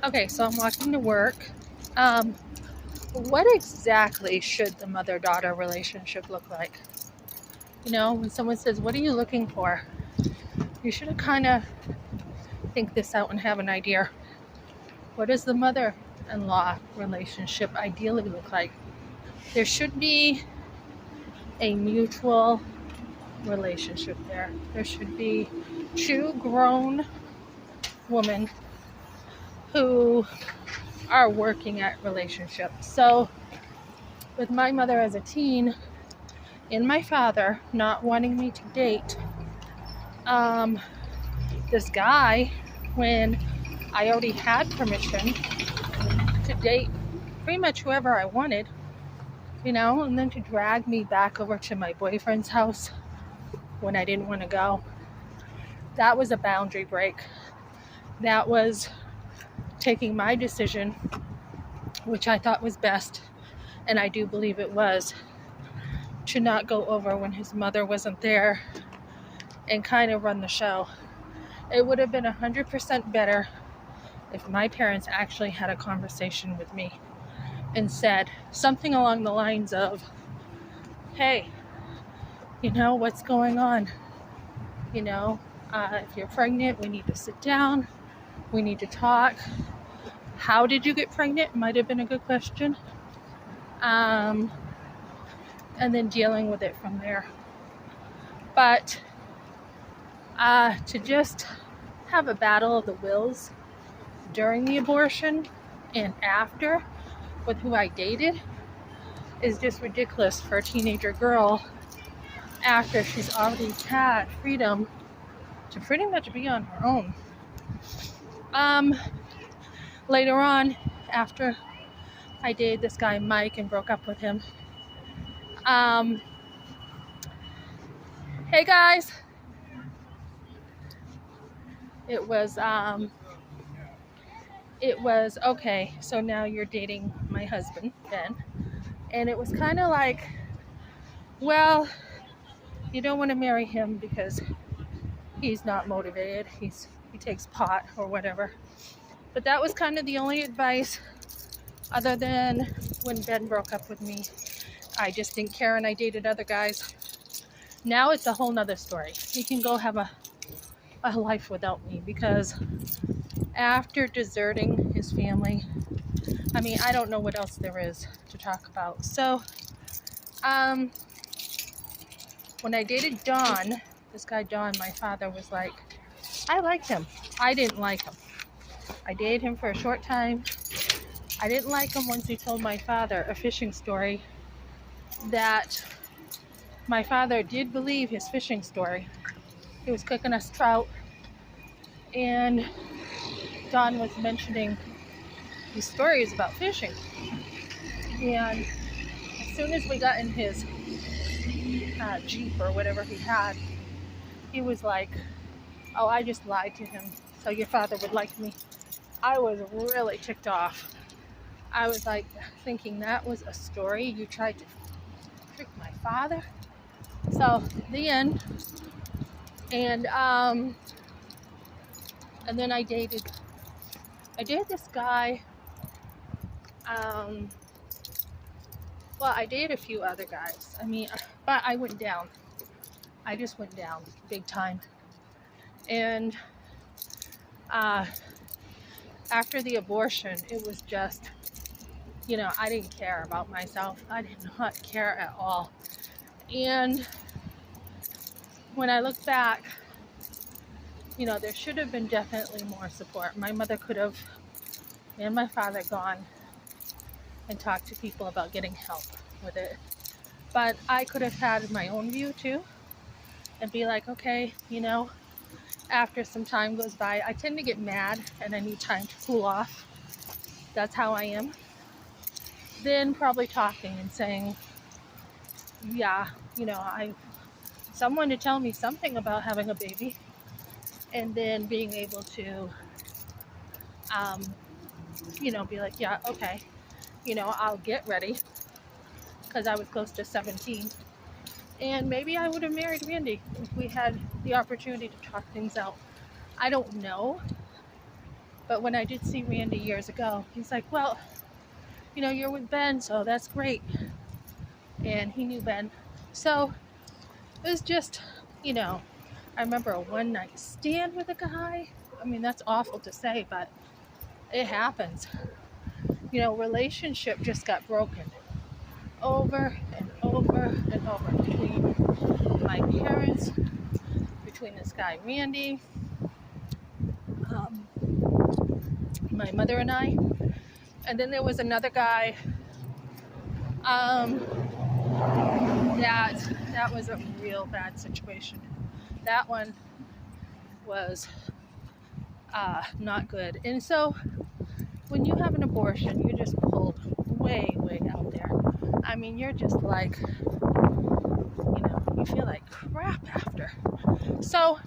Okay, so I'm walking to work. Um, what exactly should the mother-daughter relationship look like? You know, when someone says, "What are you looking for?" You should kind of think this out and have an idea. What does the mother-in-law relationship ideally look like? There should be a mutual relationship there. There should be two grown women who are working at relationships. So, with my mother as a teen and my father not wanting me to date um, this guy when I already had permission to date pretty much whoever I wanted, you know, and then to drag me back over to my boyfriend's house when I didn't want to go. That was a boundary break. That was taking my decision, which I thought was best, and I do believe it was, to not go over when his mother wasn't there and kind of run the show. It would have been 100% better if my parents actually had a conversation with me and said something along the lines of, "Hey, you know, what's going on? You know, if you're pregnant, we need to sit down. We need to talk. How did you get pregnant?" Might have been a good question. And then dealing with it from there. But to just have a battle of the wills during the abortion and after with who I dated is just ridiculous for a teenager girl after she's already had freedom to pretty much be on her own. Later on, after I dated this guy Mike and broke up with him, hey guys, it was okay, so now you're dating my husband Ben, and it was kind of like, well, you don't want to marry him because he's not motivated, he takes pot or whatever. But that was kind of the only advice, other than when Ben broke up with me, I just didn't care and I dated other guys. Now it's a whole nother story. He can go have a life without me, because after deserting his family, I mean, I don't know what else there is to talk about. So, when I dated Don, this guy Don, my father was like, I liked him. I didn't like him. I dated him for a short time. I didn't like him once he told my father a fishing story that my father did believe his fishing story. He was cooking us trout, and Don was mentioning these stories about fishing. And as soon as we got in his Jeep or whatever he had, he was like, oh, I just lied to him so your father would like me. I was really ticked off. I was like thinking, that was a story? You tried to trick my father? So, the end. And then I dated this guy. Well, I dated a few other guys. I mean, but I went down. I just went down big time. And after the abortion, it was just, you know, I didn't care about myself. I did not care at all. And when I look back, you know, there should have been definitely more support. My mother could have, and my father, gone and talked to people about getting help with it. But I could have had my own view too and be like, okay, you know, after some time goes by, I tend to get mad and I need time to cool off. That's how I am. Then probably talking and saying, yeah, you know, someone to tell me something about having a baby, and then being able to, you know, be like, yeah, okay, you know, I'll get ready, because I was close to 17. And maybe I would have married Randy if we had the opportunity to talk things out. I don't know. But when I did see Randy years ago, he's like, well, you're with Ben, so that's great. And he knew Ben. So it was just, I remember a one night stand with a guy. I mean, that's awful to say, but it happens. Relationship just got broken over and over and over between my parents, between this guy Randy, my mother and I. And then there was another guy that was a real bad situation. That one was not good. And so when you have an abortion, you're just pulled way, way out there. I mean, you're just like, you feel like crap after. So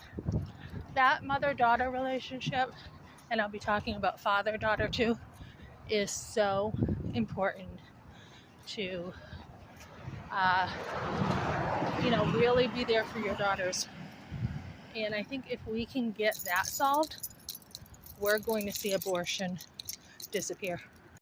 that mother-daughter relationship, and I'll be talking about father-daughter too, is so important to, really be there for your daughters. And I think if we can get that solved, we're going to see abortion disappear.